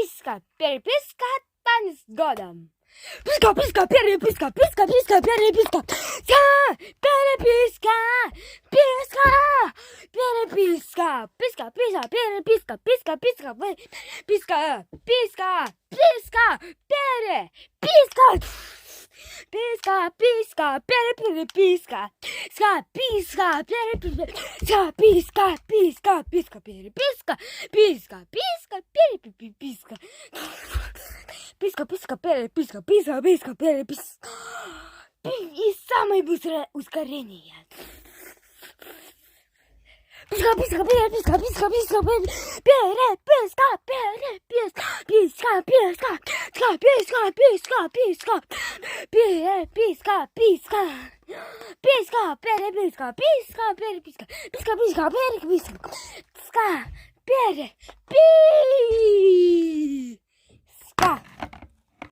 писка, переписка, танец годом. Писка, писка, переписка, писка, писка, переписка. Переписка, писка, переписка, писка, писка, переписка, писка, писка, писка, писка, писка, переписка. Писка, писка, переписка, ска, писка, переписка, писка, писка, писка, переписка, писка, писка, переписка, писка, писка, переписка, писка, писка, переписка. И самое быстрое ускорение. Писка, писка, переписка, писка, писка, переписка, переписка, писка, писка, ска, писка, писка, писка, переписка, писка, писка, переписка, писка, переписка, писка, писка, переписка, ска, переписка.